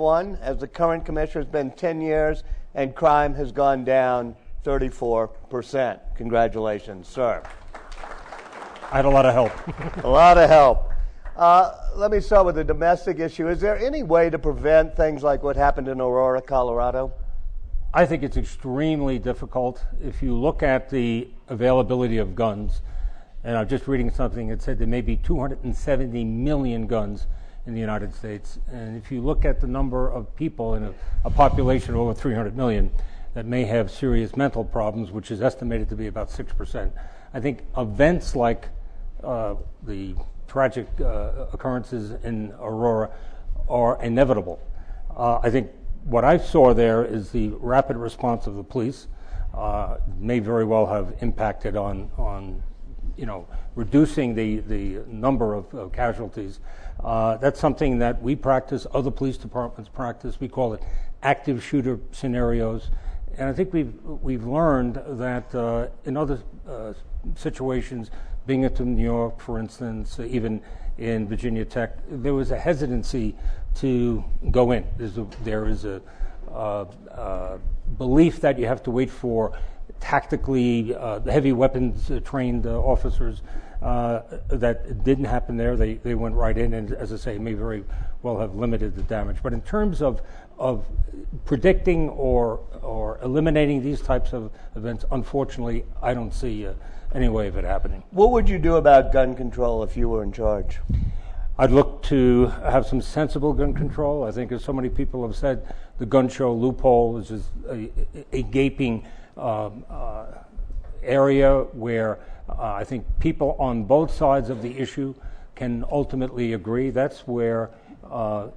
1.1. As the current commissioner, it's been 10 years, and crime has gone down 34%. Congratulations, sir. I had a lot of help. A lot of help. Let me start with the domestic issue. Is there any way to prevent things like what happened in Aurora, Colorado? I think it's extremely difficult. If you look at the availability of guns, and I'm just reading something that said there may be 270 million guns in the United States. And if you look at the number of people in a population of over 300 million that may have serious mental problems, which is estimated to be about 6%, I think events like the tragic occurrences in Aurora are inevitable. I think what I saw there is the rapid response of the police may very well have impacted on reducing the number of casualties. That's something that we practice, other police departments practice. We call it active shooter scenarios. And I think we've learned that in other situations, Binghamton, New York, for instance, even in Virginia Tech, there was a hesitancy to go in. There is a belief that you have to wait for tactically heavy weapons trained officers. That didn't happen there. They went right in, and as I say, may very well have limited the damage. But in terms of predicting or eliminating these types of events, unfortunately, I don't see any way of it happening. What would you do about gun control if you were in charge? I'd look to have some sensible gun control. I think, as so many people have said, the gun show loophole is just a gaping area where I think people on both sides of the issue can ultimately agree. That's where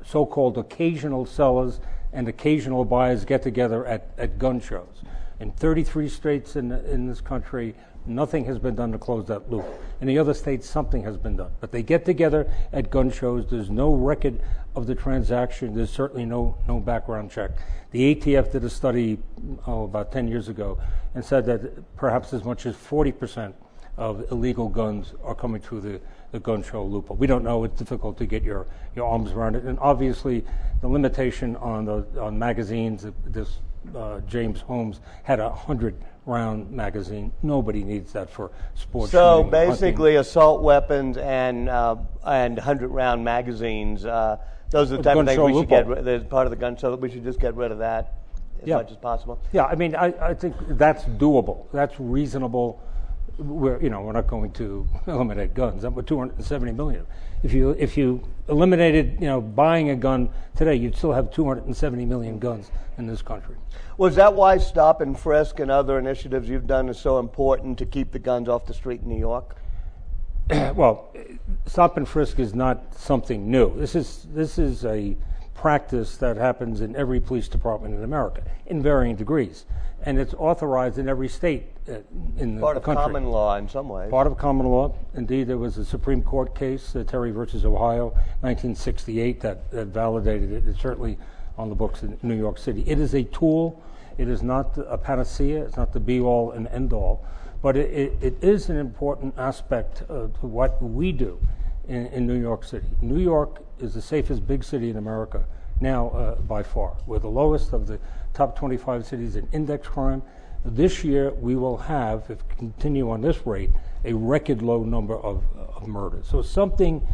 so-called occasional sellers and occasional buyers get together at gun shows. In 33 states in this country, nothing has been done to close that loop. In the other states, something has been done. But they get together at gun shows. There's no record of the transaction. There's certainly no background check. The ATF did a study about 10 years ago and said that perhaps as much as 40% of illegal guns are coming through the gun show loophole. We don't know. It's difficult to get your arms around it. And obviously, the limitation on magazines, this James Holmes had a 100-round magazine. Nobody needs that for sports. So basically, assault weapons and 100-round magazines. Those are the type of things we should get rid of. There's part of the gun show that we should just get rid of that as much as possible. Yeah, I mean, I think that's doable. That's reasonable. We're not going to eliminate guns. We're 270 million. If you eliminated buying a gun today, you'd still have 270 million guns in this country. Was that why stop and frisk and other initiatives you've done is so important to keep the guns off the street in New York? Well, stop and frisk is not something new. This is a practice that happens in every police department in America in varying degrees, and it's authorized in every state in the country. Part of common law in some ways. Part of common law. Indeed, there was a Supreme Court case, Terry versus Ohio, 1968, that validated it. It's certainly on the books in New York City. It is a tool. It is not a panacea. It's not the be-all and end-all. But it is an important aspect to what we do in New York City. New York is the safest big city in America now by far. We're the lowest of the top 25 cities in index crime. This year we will have, if we continue on this rate, a record low number of murders. So something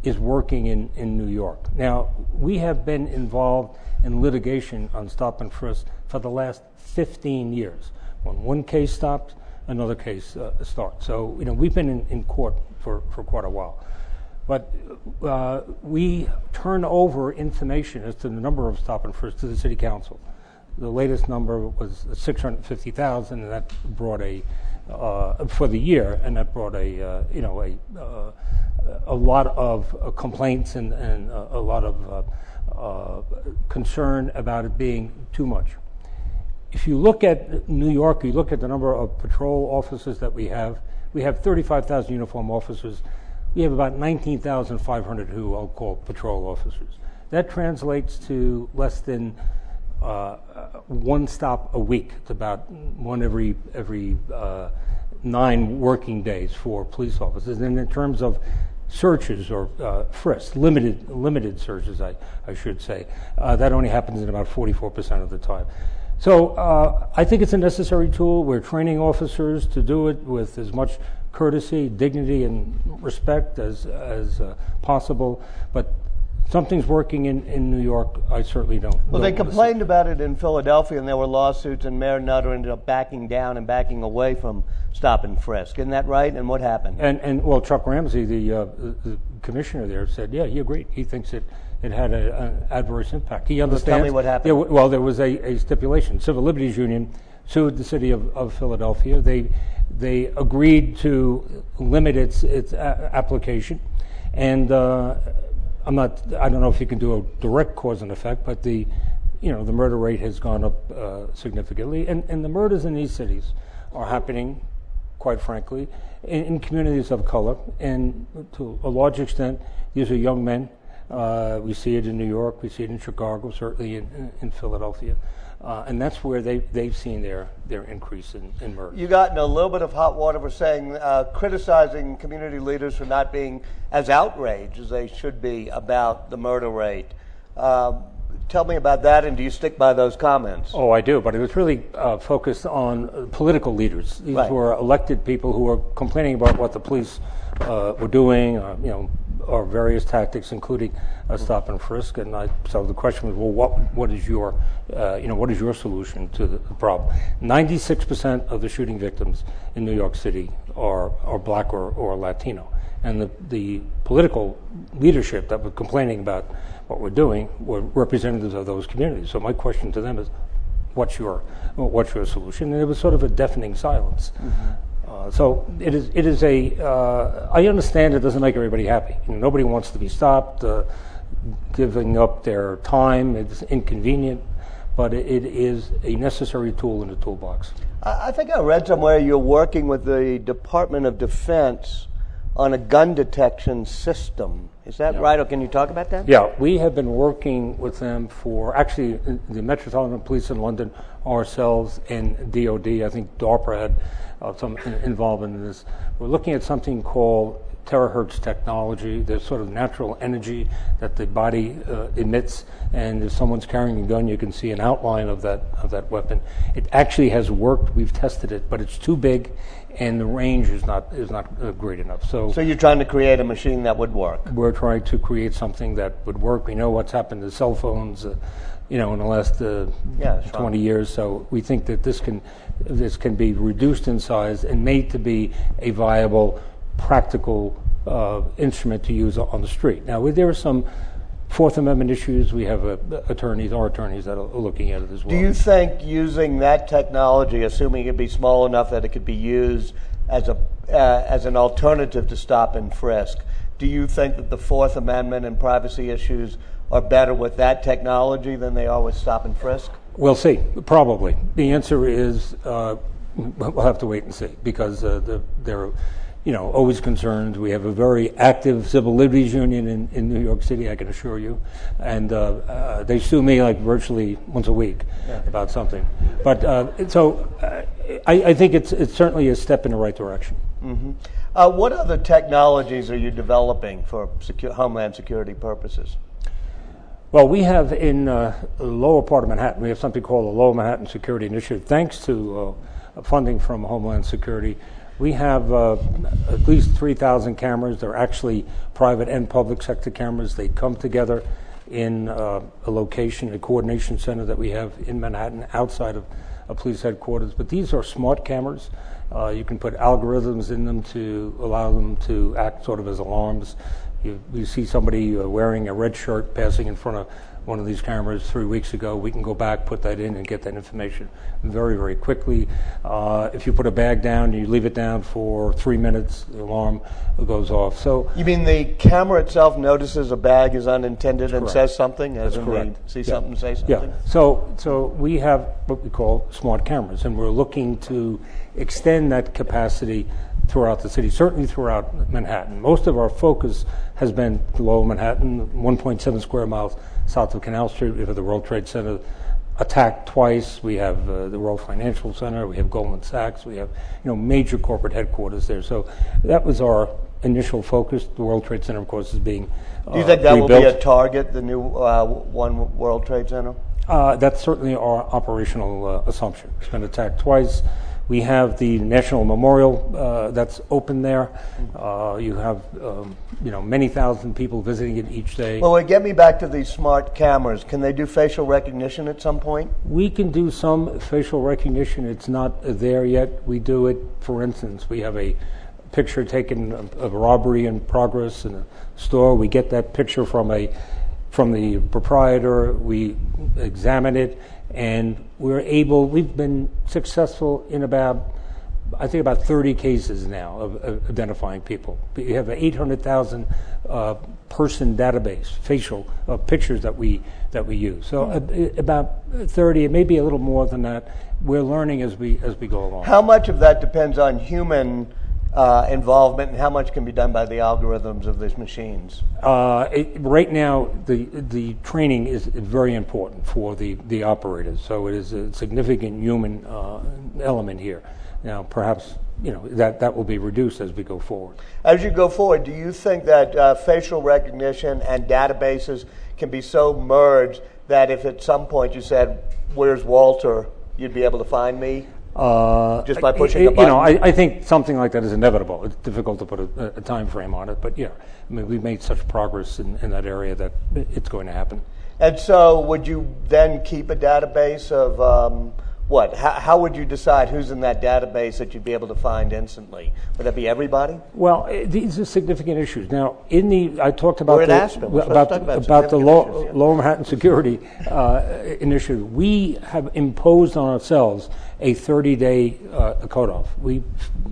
is working in New York. Now, we have been involved in litigation on stop and frisk for the last 15 years. When one case stops, another case starts. So, we've been in court for quite a while. But we turn over information as to the number of stop and frisk to the city council. The latest number was 650,000, and that brought for the year, and that brought a lot of complaints and a lot of concern about it being too much. If you look at New York, you look at the number of patrol officers that we have 35,000 uniform officers. We have about 19,500 who I'll call patrol officers. That translates to less than one stop a week. It's about one every 9 working days for police officers. And in terms of searches or frisks, limited searches, I should say. That only happens in about 44% of the time. So I think it's a necessary tool. We're training officers to do it with as much courtesy, dignity, and respect as possible. But something's working in New York. I certainly don't. Well, they complained about it in Philadelphia, and there were lawsuits, and Mayor Nutter ended up backing down and backing away from stop and frisk. Isn't that right? And what happened? And well, Chuck Ramsey, the commissioner there, said, yeah, he agreed. He thinks it had an adverse impact. He understands. Tell me what happened. Yeah, well, there was a stipulation. Civil Liberties Union sued the city of Philadelphia. They agreed to limit its application, and I don't know if you can do a direct cause and effect, but the murder rate has gone up significantly, and the murders in these cities are happening, quite frankly, in communities of color, and to a large extent, these are young men. We see it in New York, we see it in Chicago, certainly in Philadelphia, and that's where they've seen their increase in murder. You got in a little bit of hot water for saying, criticizing community leaders for not being as outraged as they should be about the murder rate. Tell me about that, and do you stick by those comments? Oh, I do, but it was really focused on political leaders. These were elected people who were complaining about what the police were doing, or various tactics, including a stop and frisk. And so the question was, well, what is your solution to the problem? 96% of the shooting victims in New York City are black or Latino, and the political leadership that were complaining about what we're doing were representatives of those communities. So my question to them is, what's your solution? And it was sort of a deafening silence. Mm-hmm. So it is I understand it doesn't make everybody happy. Nobody wants to be stopped, giving up their time. It's inconvenient, but it is a necessary tool in the toolbox. I think I read somewhere you're working with the Department of Defense on a gun detection system. Is that right, or can you talk about that? Yeah, we have been working with them for, actually, the Metropolitan Police in London, ourselves, and DOD. I think DARPA had some involvement in this. We're looking at something called terahertz technology. There's sort of natural energy that the body emits, and if someone's carrying a gun, you can see an outline of that weapon. It actually has worked. We've tested it, but it's too big, and the range is not great enough. So you're trying to create a machine that would work. We're trying to create something that would work. We know what's happened to cell phones, in the last 20 years. So we think that this can be reduced in size and made to be a viable, practical instrument to use on the street. Now, there are some Fourth Amendment issues. We have our attorneys that are looking at it as well. Do you think using that technology, assuming it be small enough that it could be used as an alternative to stop and frisk, do you think that the Fourth Amendment and privacy issues are better with that technology than they are with stop and frisk? We'll see. Probably. The answer is we'll have to wait and see, because they're always concerned. We have a very active Civil Liberties Union in New York City, I can assure you, and they sue me like virtually once a week about something. But I think it's certainly a step in the right direction. Mm-hmm. What other technologies are you developing for Homeland Security purposes? Well, we have in the lower part of Manhattan, we have something called the Lower Manhattan Security Initiative. Thanks to funding from Homeland Security, we have at least 3,000 cameras. They're actually private and public sector cameras. They come together in a location, a coordination center that we have in Manhattan outside of a police headquarters. But these are smart cameras. You can put algorithms in them to allow them to act sort of as alarms. You see somebody wearing a red shirt passing in front of one of these cameras 3 weeks ago, we can go back, put that in, and get that information very, very quickly. If you put a bag down, you leave it down for 3 minutes, the alarm goes off. So you mean the camera itself notices a bag is unattended and says something? That's correct. See something, say something? Yeah. So we have what we call smart cameras, and we're looking to extend that capacity throughout the city, certainly throughout Manhattan. Most of our focus has been Lower Manhattan, 1.7 square miles south of Canal Street. We have the World Trade Center attacked twice. We have the World Financial Center. We have Goldman Sachs. We have major corporate headquarters there. So that was our initial focus. The World Trade Center, of course, is being Do you think that rebuilt. will be a target, the new One World Trade Center? That's certainly our operational assumption. It's been attacked twice. We have the National Memorial that's open there. You have many thousand people visiting it each day. Well, get me back to these smart cameras. Can they do facial recognition at some point? We can do some facial recognition. It's not there yet. We do it, for instance, we have a picture taken of a robbery in progress in a store. We get that picture from the proprietor. We examine it, and we've been successful in about 30 cases now of identifying people. We have an 800,000 person database, facial pictures that we use. So about 30, maybe a little more than that. We're learning as we go along. How much of that depends on human involvement, and how much can be done by the algorithms of these machines? Right now, the training is very important for the operators. So it is a significant human element here. Now, perhaps that will be reduced as we go forward. As you go forward, do you think that facial recognition and databases can be so merged that if at some point you said, "Where's Walter?" you'd be able to find me? Just by pushing a button? I think something like that is inevitable. It's difficult to put a time frame on it, but yeah, I mean, we've made such progress in that area that it's going to happen. And so would you then keep a database of what? How would you decide who's in that database that you'd be able to find instantly? Would that be everybody? Well, these are significant issues. Now, I talked about We're at Aspen. about the Lower Manhattan Security Initiative. We have imposed on ourselves a 30-day cutoff.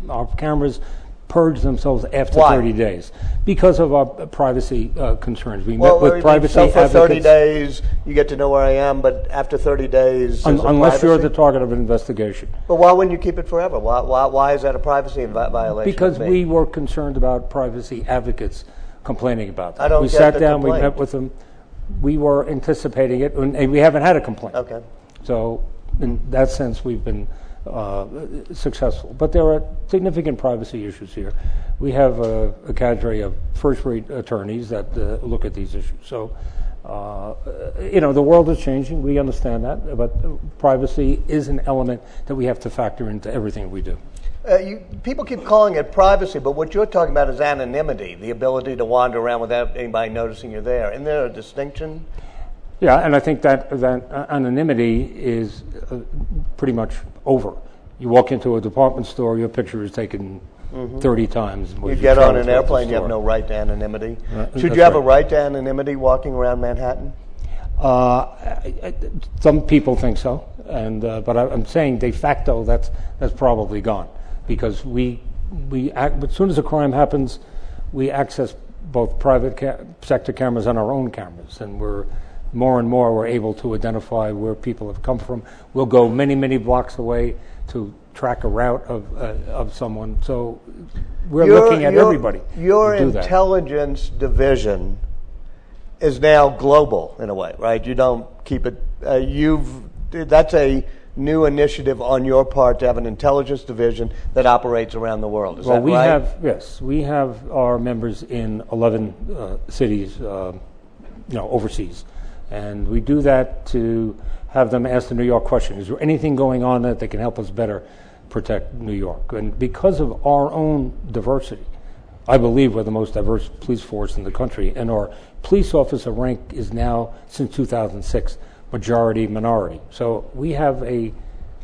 Our cameras purge themselves after 30 days because of our privacy concerns. We met with privacy so for advocates. 30 days, you get to know where I am, but after 30 days, unless you're the target of an investigation. But why wouldn't you keep it forever? Why is that a privacy violation? Because we were concerned about privacy advocates complaining about that. We sat down, complaint. we met with them. We were anticipating it, and we haven't had a complaint. Okay. So in that sense, we've been successful. But there are significant privacy issues here. We have a cadre of first-rate attorneys that look at these issues. So, the world is changing. We understand that. But privacy is an element that we have to factor into everything we do. People keep calling it privacy, but what you're talking about is anonymity, the ability to wander around without anybody noticing you're there. Isn't there a distinction? Yeah, and I think that anonymity is pretty much over. You walk into a department store, your picture is taken 30 times. You get on an airplane, you have no right to anonymity. Should you have a right to anonymity walking around Manhattan? Some people think so, but I'm saying de facto that's probably gone, because as soon as a crime happens, we access both private sector cameras and our own cameras, and we're able to identify where people have come from. We'll go many, many blocks away to track a route of someone. So we're looking at everybody. Your intelligence division is now global in a way, right? You don't keep it. That's a new initiative on your part to have an intelligence division that operates around the world. Is that right? We have our members in 11 cities, overseas. And we do that to have them ask the New York question. Is there anything going on that they can help us better protect New York? And because of our own diversity, I believe we're the most diverse police force in the country. And our police officer rank is now, since 2006, majority minority. So we have a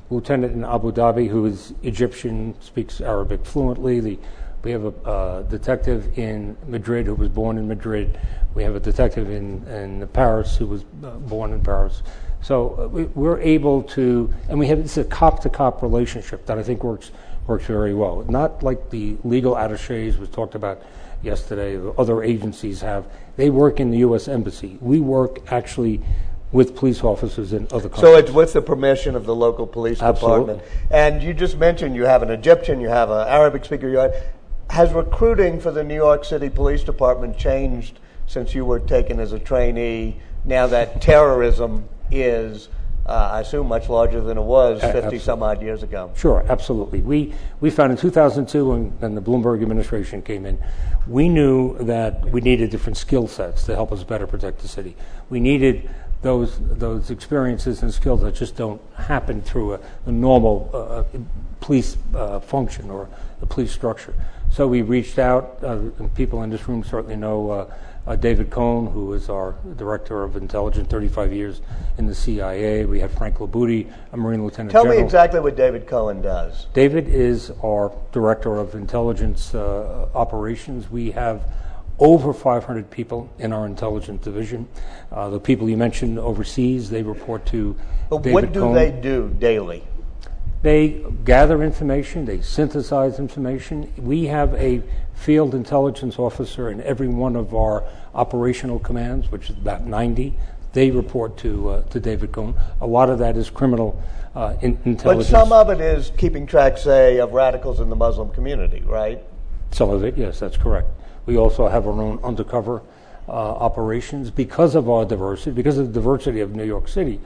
lieutenant in Abu Dhabi who is Egyptian, speaks Arabic fluently. We have a detective in Madrid who was born in Madrid. We have a detective in Paris who was born in Paris. So we're able to, and it's a cop-to-cop relationship that I think works very well. Not like the legal attaches was talked about yesterday, other agencies have. They work in the U.S. Embassy. We work actually with police officers in other countries. So it's with the permission of the local police department. And you just mentioned you have an Egyptian, you have an Arabic speaker. Has recruiting for the New York City Police Department changed since you were taken as a trainee, now that terrorism is I assume much larger than it was 50 some odd years ago. Sure, absolutely. We found in 2002 when the Bloomberg administration came in, we knew that we needed different skill sets to help us better protect the city. We needed those experiences and skills that just don't happen through a normal police function or the police structure. So we reached out, and people in this room certainly know David Cohn, who is our Director of Intelligence, 35 years in the CIA. We had Frank Labuti, a Marine Lieutenant General. Tell me exactly what David Cohn does. David is our Director of Intelligence Operations. We have over 500 people in our intelligence division. The people you mentioned overseas, they report to David Cohn. What do they do daily? They gather information, they synthesize information. We have a field intelligence officer in every one of our operational commands, which is about 90. They report to David Cohn. A lot of that is criminal intelligence. But some of it is keeping track, say, of radicals in the Muslim community, right? Some of it, yes, that's correct. We also have our own undercover operations. Because of our diversity, because of the diversity of New York City,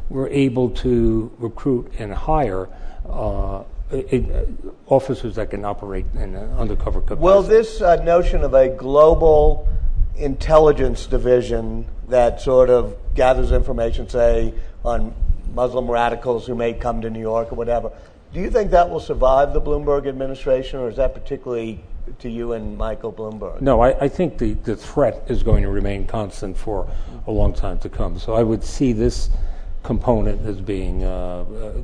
we're able to recruit and hire officers that can operate in an undercover capacity. Well, this notion of a global intelligence division that sort of gathers information, say, on Muslim radicals who may come to New York or whatever, do you think that will survive the Bloomberg administration, or is that particularly to you and Michael Bloomberg? No, I think the threat is going to remain constant for a long time to come. So I would see this component as being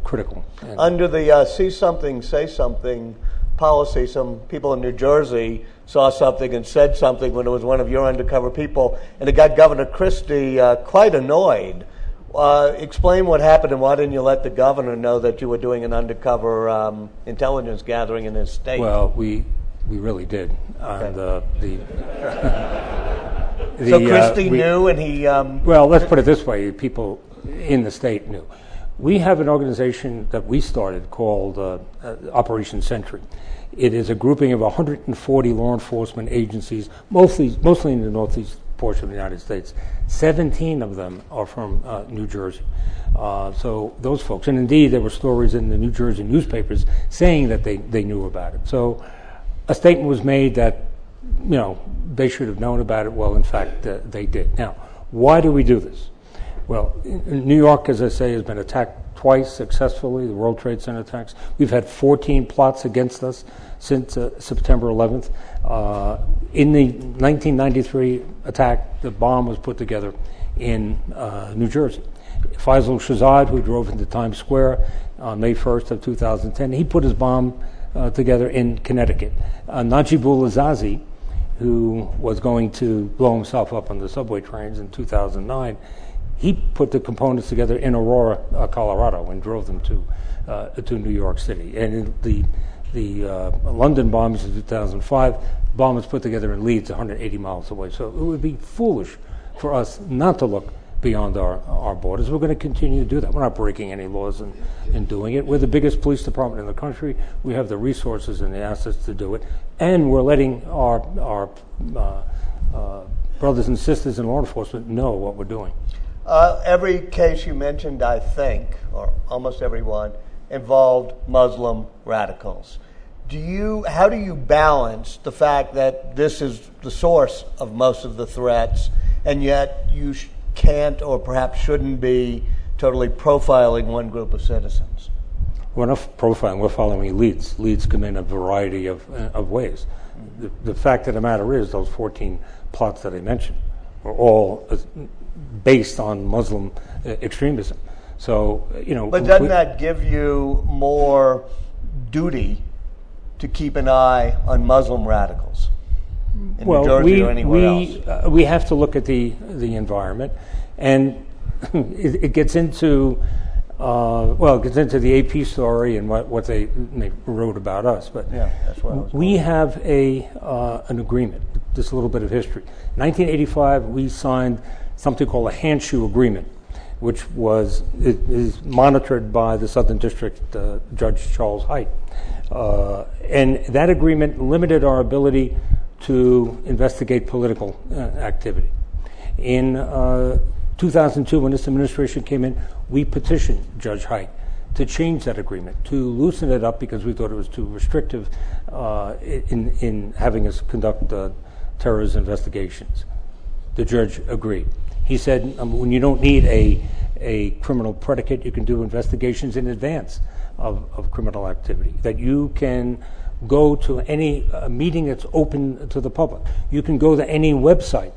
critical. Under the see something, say something policy, some people in New Jersey saw something and said something when it was one of your undercover people, and it got Governor Christie quite annoyed. Explain what happened, and why didn't you let the governor know that you were doing an undercover intelligence gathering in his state? Well, we really did. Okay. So Christie knew, and he... well, let's put it this way. People in the state knew. We have an organization that we started called Operation Sentry. It is a grouping of 140 law enforcement agencies, mostly in the northeast portion of the United States. 17 of them are from New Jersey. So those folks, and indeed there were stories in the New Jersey newspapers saying that they knew about it. So a statement was made that, they should have known about it. Well, in fact, they did. Now, why do we do this? Well, New York, as I say, has been attacked twice successfully, the World Trade Center attacks. We've had 14 plots against us since September 11th. In the 1993 attack, the bomb was put together in New Jersey. Faisal Shahzad, who drove into Times Square on May 1st of 2010, he put his bomb together in Connecticut. Najibul Azazi, who was going to blow himself up on the subway trains in 2009, he put the components together in Aurora, Colorado, and drove them to New York City. And in the London bombs in 2005, the bomb was put together in Leeds, 180 miles away. So it would be foolish for us not to look beyond our borders. We're going to continue to do that. We're not breaking any laws in doing it. We're the biggest police department in the country. We have the resources and the assets to do it. And we're letting our brothers and sisters in law enforcement know what we're doing. Every case you mentioned, I think, or almost every one, involved Muslim radicals. How do you balance the fact that this is the source of most of the threats, and yet you can't or perhaps shouldn't be totally profiling one group of citizens? We're not profiling, we're following leads. Leads come in a variety of ways. The fact of the matter is those 14 plots that I mentioned were all based on Muslim extremism. So, But doesn't that give you more duty to keep an eye on Muslim radicals in New Jersey or anywhere else? We have to look at the environment, and it gets into the AP story and what they wrote about us. But yeah, that's what we have an agreement. Just a little bit of history. In 1985, we signed something called a handshoe agreement, which is monitored by the Southern District Judge Charles Haidt. And that agreement limited our ability to investigate political activity. In 2002, when this administration came in, we petitioned Judge Haidt to change that agreement, to loosen it up because we thought it was too restrictive in having us conduct terrorism investigations. The judge agreed. He said, when you don't need a criminal predicate, you can do investigations in advance of criminal activity, that you can go to any meeting that's open to the public. You can go to any website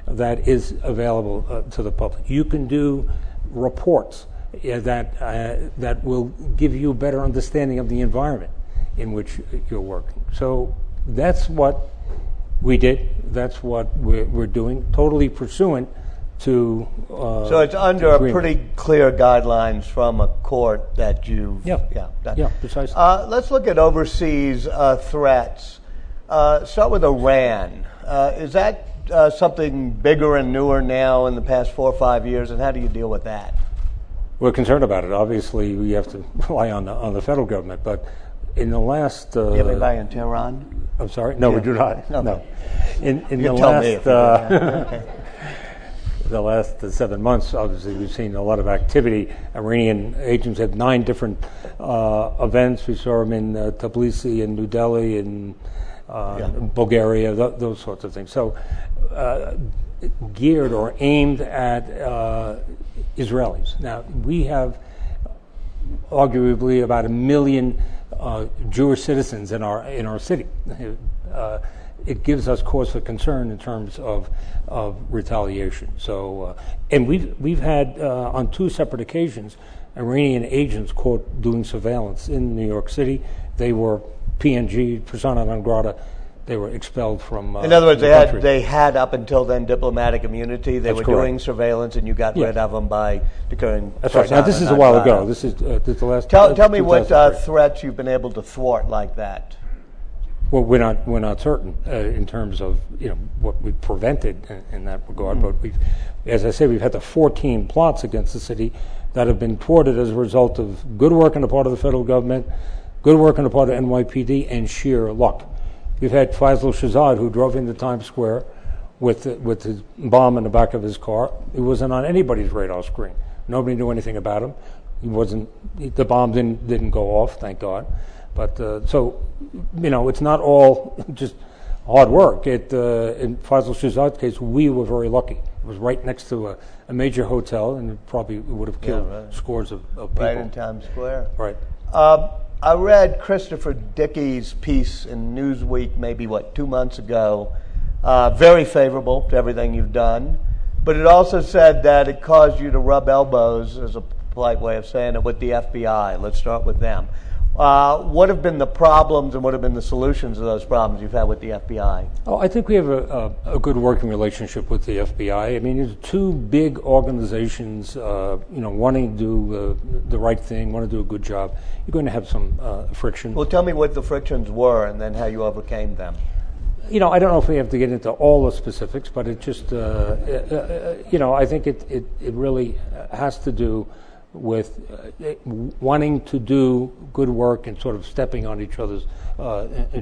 that is available to the public. You can do reports that will give you a better understanding of the environment in which you're working. So that's what we did. That's what we're doing, totally pursuant to so it's under a pretty clear guidelines from a court that you've... Yeah, precisely. Let's look at overseas threats. Start with Iran. Is that something bigger and newer now in the past 4 or 5 years, and how do you deal with that? We're concerned about it. Obviously, we have to rely on the federal government, but in the last... Do you have anybody in Tehran? I'm sorry? No, we do not. No. In you the tell last... me if okay. The last 7 months, obviously, we've seen a lot of activity. Iranian agents had 9 different events. We saw them in Tbilisi and New Delhi and Bulgaria, those sorts of things. So geared or aimed at Israelis. Now, we have arguably about 1 million Jewish citizens in our city. It gives us cause for concern in terms of retaliation. So, and we've had on 2 separate occasions Iranian agents caught doing surveillance in New York City. They were PNG, persona non grata. They were expelled from. In other words, the they had up until then diplomatic immunity. They were doing surveillance, and you got rid of them by declaring. That's right. Now this is a while ago. This is the last. Tell me what threats you've been able to thwart like that. Well, we're not certain in terms of what we've prevented in that regard. But as I say, we've had the 14 plots against the city that have been thwarted as a result of good work on the part of the federal government, good work on the part of NYPD, and sheer luck. You've had Faisal Shahzad, who drove into Times Square with his bomb in the back of his car. He wasn't on anybody's radar screen. Nobody knew anything about him. The bomb didn't go off, thank God. But so, it's not all just hard work. In Faisal Shahzad's case, we were very lucky. It was right next to a major hotel, and it probably would have killed scores of people. Right in Times Square. Right. I read Christopher Dickey's piece in Newsweek maybe, 2 months ago, very favorable to everything you've done, but it also said that it caused you to rub elbows, as a polite way of saying it, with the FBI. Let's start with them. What have been the problems and what have been the solutions to those problems you've had with the FBI? Oh, I think we have a good working relationship with the FBI. I mean, there's 2 big organizations, wanting to do the right thing, want to do a good job. You're going to have some friction. Well, tell me what the frictions were and then how you overcame them. I don't know if we have to get into all the specifics, but it just, I think it really has to do with wanting to do good work and sort of stepping on each other's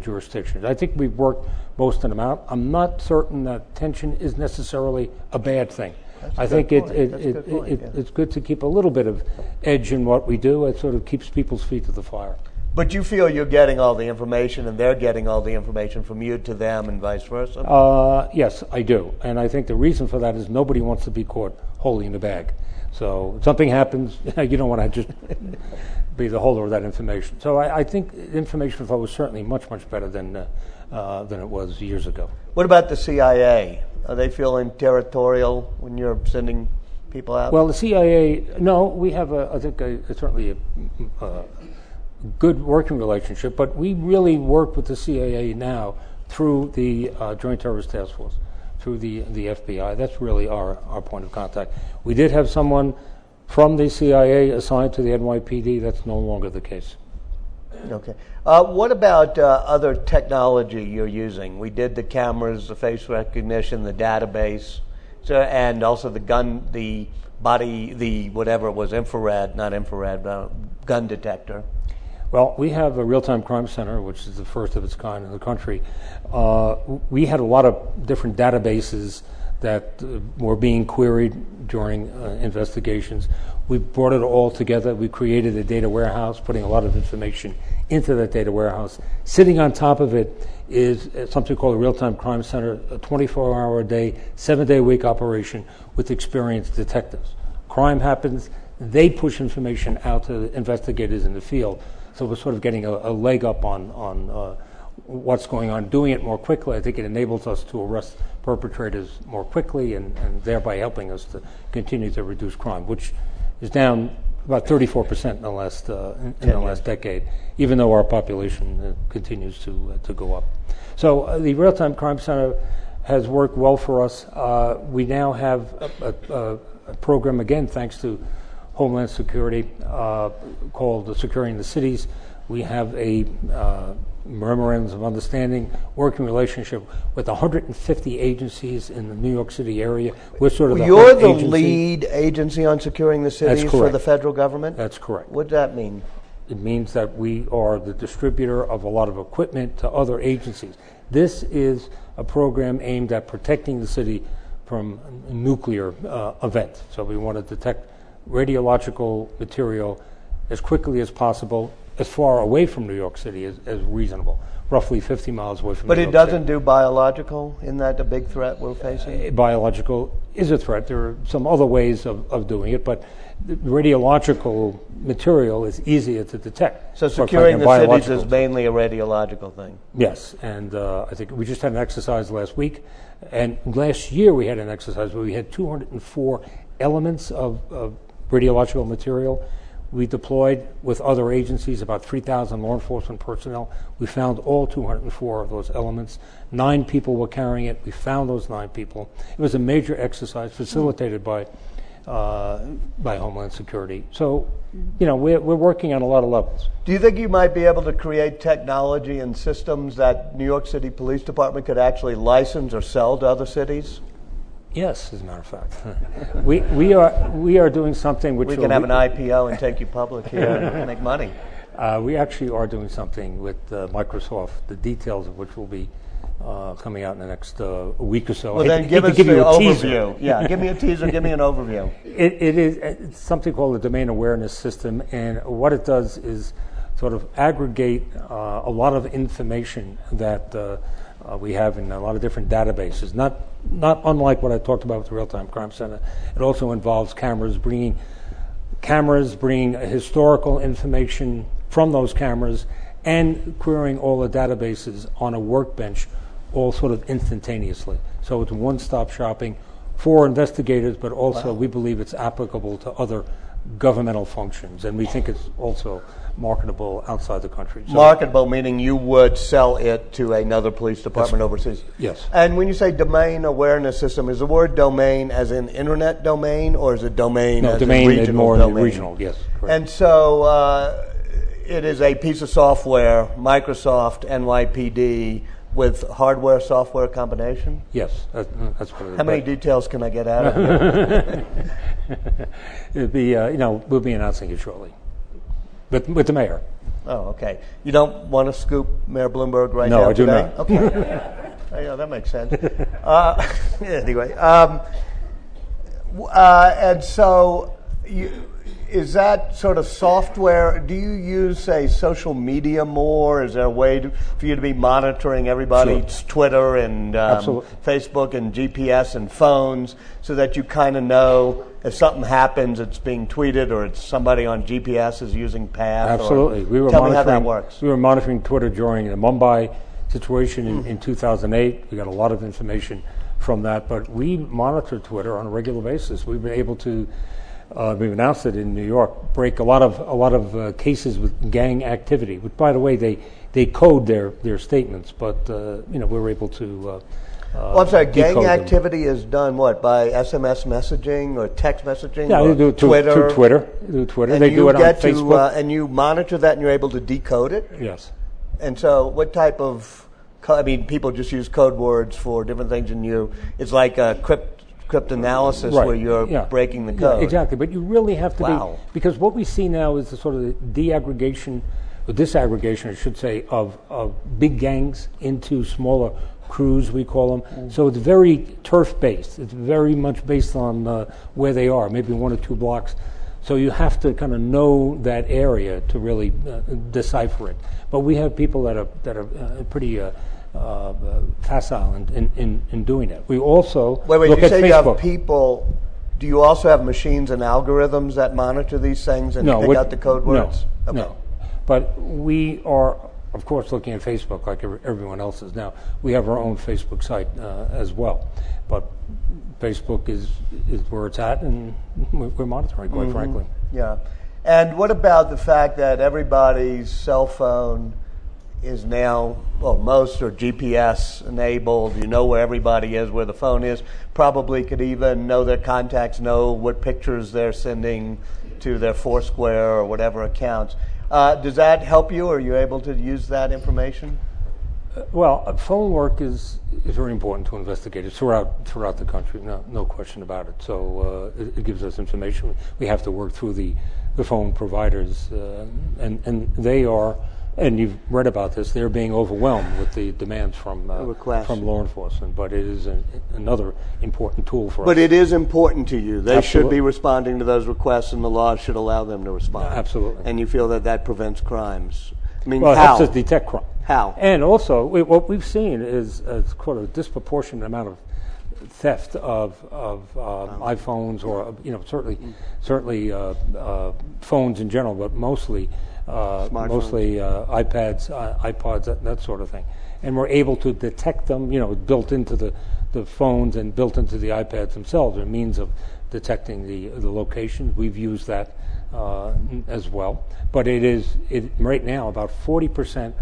jurisdictions. I think we've worked most of them out. I'm not certain that tension is necessarily a bad thing. I think it's good to keep a little bit of edge in what we do. It sort of keeps people's feet to the fire. But you feel you're getting all the information and they're getting all the information from you to them and vice versa? Yes, I do. And I think the reason for that is nobody wants to be caught holding the bag. So if something happens, you don't want to just be the holder of that information. So I think information flow is certainly much, much better than it was years ago. What about the CIA? Are they feeling territorial when you're sending people out? Well, the CIA, no, we have, certainly a good working relationship, but we really work with the CIA now through the Joint Terrorist Task Force, through the FBI. That's really our point of contact. We did have someone from the CIA assigned to the NYPD. That's no longer the case. Okay. What about other technology you're using? We did the cameras, the face recognition, the database, and also the whatever it was, gun detector. Well, we have a real-time crime center, which is the first of its kind in the country. We had a lot of different databases that were being queried during investigations. We brought it all together. We created a data warehouse, putting a lot of information into that data warehouse. Sitting on top of it is something called a real-time crime center, a 24-hour-a-day, 7-day-a-week operation with experienced detectives. Crime happens, they push information out to investigators in the field. So we're sort of getting a leg up on what's going on, doing it more quickly. I think it enables us to arrest perpetrators more quickly and thereby helping us to continue to reduce crime, which is down about 34% in the last decade, even though our population continues to go up. So the Real-Time Crime Center has worked well for us. We now have a program, again, thanks to Homeland Security, called Securing the Cities. We have a memorandums of understanding, working relationship with 150 agencies in the New York City area. We're sort of You're the lead agency on securing the cities for the federal government? That's correct. What does that mean? It means that we are the distributor of a lot of equipment to other agencies. This is a program aimed at protecting the city from nuclear events. So we want to detect radiological material as quickly as possible, as far away from New York City as reasonable, roughly 50 miles away from New York City. But it doesn't do biological? Isn't that the big threat we're facing? Biological is a threat. There are some other ways of doing it, but the radiological material is easier to detect. So securing the cities is mainly a radiological thing? Yes, and I think we just had an exercise last week, and last year we had an exercise where we had 204 elements of radiological material. We deployed with other agencies about 3,000 law enforcement personnel. We found all 204 of those elements. 9 people were carrying it. We found those 9 people. It was a major exercise facilitated by Homeland Security. So, we're working on a lot of levels. Do you think you might be able to create technology and systems that New York City Police Department could actually license or sell to other cities? Yes, as a matter of fact. we are doing something which we can have an IPO and take you public here and make money. We actually are doing something with Microsoft, the details of which will be coming out in the next week or so. Well, then give us the overview. Yeah, give me a teaser, give me an overview. It's something called the Domain Awareness System, and what it does is sort of aggregate a lot of information that we have in a lot of different databases, not unlike what I talked about with the Real-Time Crime Center. It also involves bringing historical information from those cameras and querying all the databases on a workbench, all sort of instantaneously. So it's one-stop shopping for investigators, but also we believe it's applicable to other governmental functions, and we think it's also marketable outside the country. So, marketable meaning you would sell it to another police department overseas? Yes. And when you say domain awareness system, is the word domain as in internet domain, or is it domain as in regional more domain? Regional, yes. Correct. And so it is a piece of software, Microsoft, NYPD, with hardware-software combination? Yes, that's what it is. How many details can I get out of you? It'd be, we'll be announcing it shortly. With the mayor. Oh, okay. You don't want to scoop Mayor Bloomberg right now? No, I do today? not. Okay. Yeah, that makes sense. Anyway, and so is that sort of software? Do you use, say, social media more? Is there a way for you to be monitoring everybody's Twitter and Facebook and GPS and phones so that you kind of know if something happens, it's being tweeted, or it's somebody on GPS is using Path? Absolutely. Tell me how that works. We were monitoring Twitter during the Mumbai situation in 2008. We got a lot of information from that, but we monitor Twitter on a regular basis. We've been able to, we've announced it in New York, break a lot of cases with gang activity. Which, by the way, they code their statements, but we're able to. I'm sorry, gang activity is done what, by SMS messaging or text messaging? Yeah, they do it Twitter. To Twitter. And they do it on Facebook. And you monitor that and you're able to decode it? Yes. And so what type of, people just use code words for different things, and it's like a cryptanalysis where you're breaking the code. Yeah, exactly, but you really have to be, because what we see now is the sort of disaggregation, I should say, of big gangs into smaller crews, we call them. So it's very turf-based. It's very much based on where they are, maybe 1 or 2 blocks. So you have to kind of know that area to really decipher it. But we have people that are pretty facile in doing it. We also wait, look you at say Facebook. You have people. Do you also have machines and algorithms that monitor these things and pick out the code words? No, okay. No. But we are, of course, looking at Facebook like everyone else is now. We have our own Facebook site as well. But Facebook is where it's at, and we're monitoring, quite frankly. Yeah. And what about the fact that everybody's cell phone is now, well, most are GPS enabled. You know where everybody is, where the phone is. Probably could even know their contacts, know what pictures they're sending to their Foursquare or whatever accounts. Does that help you? Are you able to use that information? Well, phone work is very important to investigators throughout the country. No question about it. So it gives us information. We have to work through the phone providers, and they are. And you've read about this. They're being overwhelmed with the demands from law enforcement. But it is another important tool for us. But it is important to you. They Absolutely. should be responding to those requests, and the law should allow them to respond. Absolutely. And you feel that prevents crimes. I mean, well, how? it helps us detect crime. How? And also, what we've seen is quite a disproportionate amount of theft of iPhones, or certainly phones in general, but mostly iPads, iPods, that sort of thing. And we're able to detect them, built into the phones and built into the iPads themselves, a means of detecting the location. We've used that as well. But right now, about 40%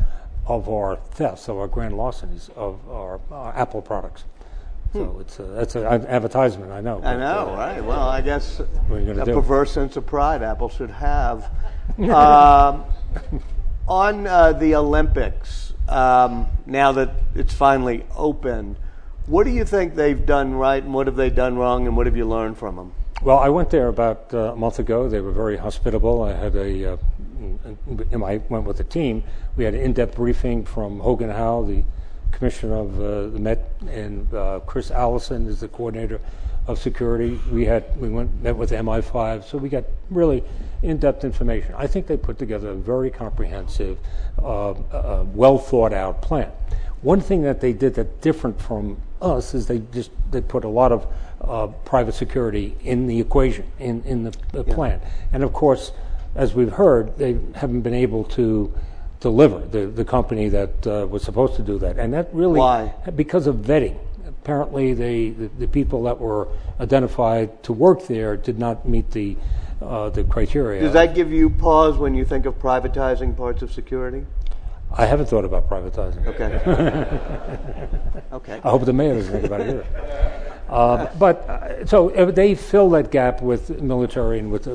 of our thefts, of our grand larcenies, of our Apple products. So that's an advertisement, I know. I know, right? Well, I guess a perverse sense of pride Apple should have. On the Olympics, now that it's finally open, what do you think they've done right, and what have they done wrong, and what have you learned from them? Well, I went there about a month ago. They were very hospitable. I had I went with the team. We had an in-depth briefing from Hogan Howe, the commissioner of the Met, and Chris Allison is the coordinator of security. We met with MI5, so we got really in-depth information. I think they put together a very comprehensive, well thought out plan. One thing that they did that's different from us is they put a lot of private security in the equation, in the plan. And of course, as we've heard, they haven't been able to deliver, the company that was supposed to do that. And that really, why? Because of vetting. Apparently the people that were identified to work there did not meet the criteria. Does that give you pause when you think of privatizing parts of security? I haven't thought about privatizing. Okay. Okay. I hope the mayor doesn't think about it either. So they fill that gap with military and with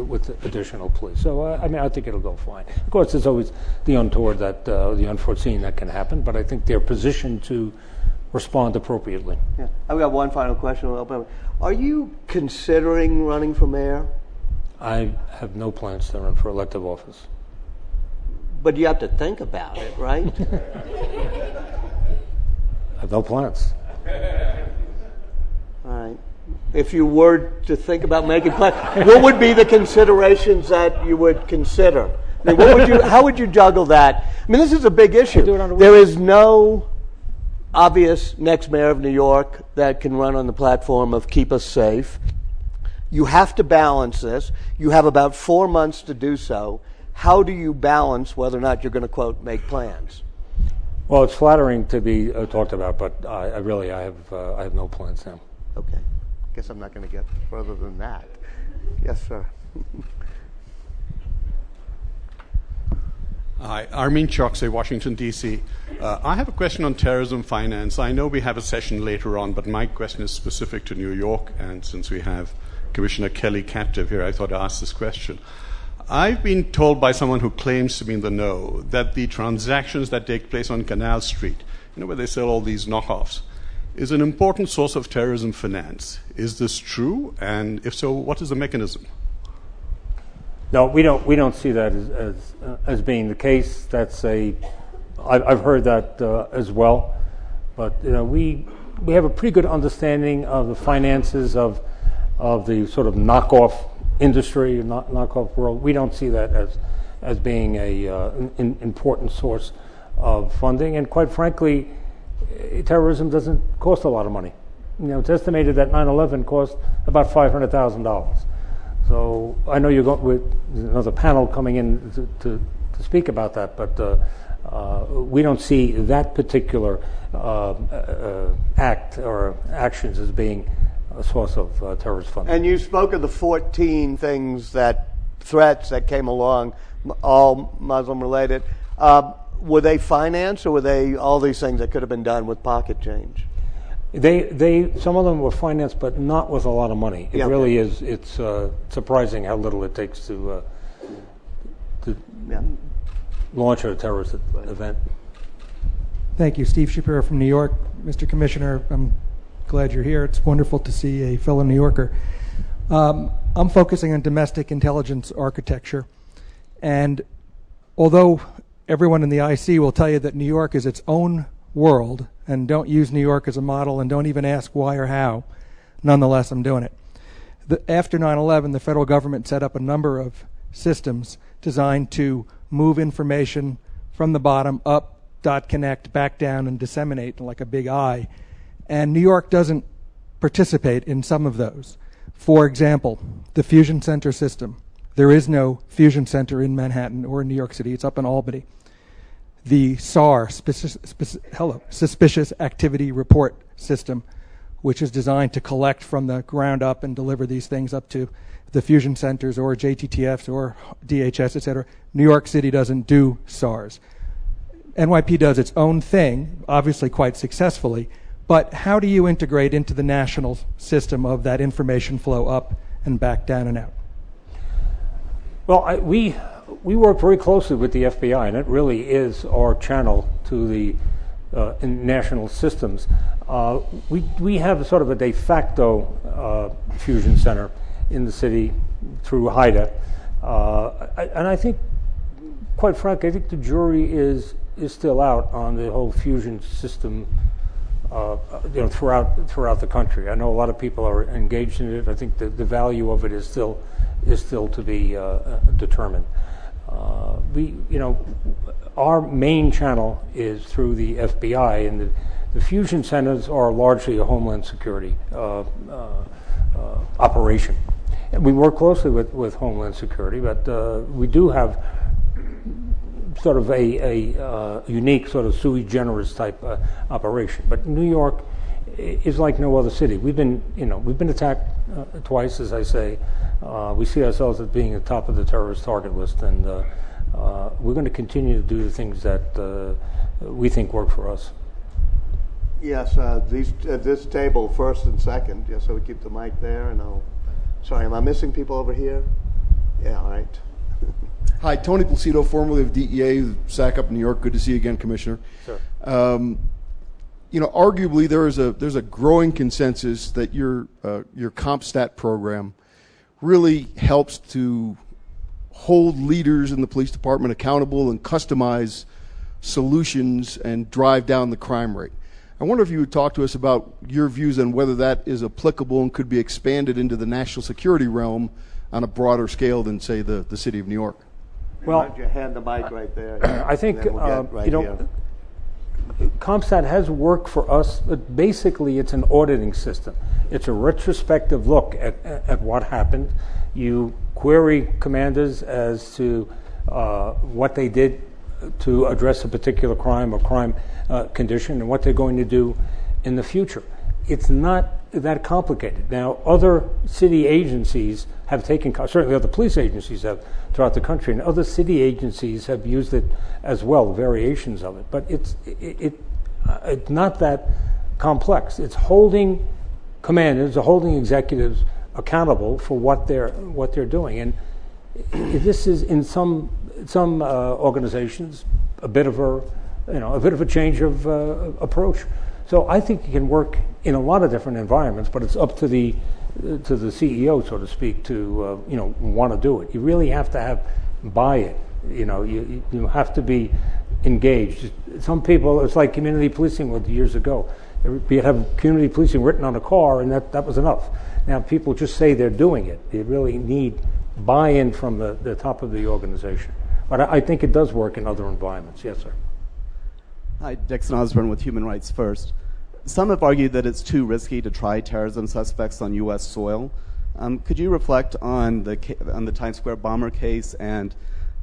additional police. So I think it'll go fine. Of course, there's always the untoward, the unforeseen that can happen. But I think they're positioned to respond appropriately. Yeah. I've got one final question. Are you considering running for mayor? I have no plans to run for elective office. But you have to think about it, right? I have no plans. All right. If you were to think about making plans, what would be the considerations that you would consider? I mean, how would you juggle that? I mean, this is a big issue. There is no obvious next mayor of New York that can run on the platform of keep us safe. You have to balance this. You have about 4 months to do so. How do you balance whether or not you're going to, quote, make plans? Well, it's flattering to be talked about, but I have no plans now. Okay. Guess I'm not going to get further than that. Yes, sir. Hi, Armin Chokse, Washington, D.C. I have a question on terrorism finance. I know we have a session later on, but my question is specific to New York, and since we have Commissioner Kelly captive here, I thought I'd ask this question. I've been told by someone who claims to be in the know that the transactions that take place on Canal Street, where they sell all these knockoffs, is an important source of terrorism finance. Is this true? And if so, what is the mechanism? No, we don't see that as being the case. I've heard that as well, But we have a pretty good understanding of the finances of the sort of knockoff industry, knockoff world. We don't see that as being an important source of funding. And quite frankly, terrorism doesn't cost a lot of money. It's estimated that 9/11 cost about $500,000. So I know you're going with another panel coming in to speak about that, but we don't see that particular act or actions as being a source of terrorist funding. And you spoke of the 14 threats that came along, all Muslim related. Were they financed, or were they all these things that could have been done with pocket change? Some of them were financed, but not with a lot of money. It really is. It's surprising how little it takes to launch a terrorist event. Thank you, Steve Shapiro from New York. Mr. Commissioner, I'm glad you're here. It's wonderful to see a fellow New Yorker. I'm focusing on domestic intelligence architecture, and although everyone in the IC will tell you that New York is its own world and don't use New York as a model and don't even ask why or how, nonetheless I'm doing it. After 9/11, the federal government set up a number of systems designed to move information from the bottom up, connect, back down, and disseminate like a big eye. And New York doesn't participate in some of those. For example, the Fusion Center system. There is no Fusion Center in Manhattan or in New York City. It's up in Albany. The SAR, Suspicious Activity Report System, which is designed to collect from the ground up and deliver these things up to the fusion centers or JTTFs or DHS, et cetera. New York City doesn't do SARS. NYP does its own thing, obviously quite successfully, but how do you integrate into the national system of that information flow up and back, down and out? Well, we work very closely with the FBI, and it really is our channel to the national systems. We have sort of a de facto fusion center in the city through HIDA, and I think, quite frankly, I think the jury is still out on the whole fusion system, throughout the country. I know a lot of people are engaged in it. I think the value of it is still to be determined. Our main channel is through the FBI, and the fusion centers are largely a Homeland Security operation. And we work closely with Homeland Security, but we do have sort of a unique sort of sui generis type operation. But New York is like no other city. We've been attacked twice, as I say. We see ourselves as being at the top of the terrorist target list, and we're going to continue to do the things that we think work for us. Yes, this table, first and second, just so we keep the mic there. And sorry, am I missing people over here? Yeah, all right. Hi, Tony Placido, formerly of DEA, SAC up in New York. Good to see you again, Commissioner. Sure. Arguably there's a growing consensus that your CompStat program really helps to hold leaders in the police department accountable and customize solutions and drive down the crime rate. I wonder if you would talk to us about your views on whether that is applicable and could be expanded into the national security realm on a broader scale than, say, the city of New York. Well, why don't you hand the mic right there? I think CompStat has worked for us, but basically it's an auditing system. It's a retrospective look at what happened. You query commanders as to what they did to address a particular crime or crime condition and what they're going to do in the future. It's not that complicated. Now, other city agencies have taken, certainly other police agencies have throughout the country, and other city agencies have used it as well, variations of it. But it's not that complex. It's holding commanders or holding executives accountable for what they're doing. And this is in some organizations a bit of a change of approach. So I think it can work in a lot of different environments, but it's up to the CEO, so to speak, to want to do it. You really have to buy it. You have to be engaged. Some people, it's like community policing was years ago. You'd have community policing written on a car, and that was enough. Now people just say they're doing it. They really need buy-in from the top of the organization. But I think it does work in other environments. Yes, sir. Hi, Dixon Osborne with Human Rights First. Some have argued that it's too risky to try terrorism suspects on U.S. soil. Could you reflect on the Times Square bomber case and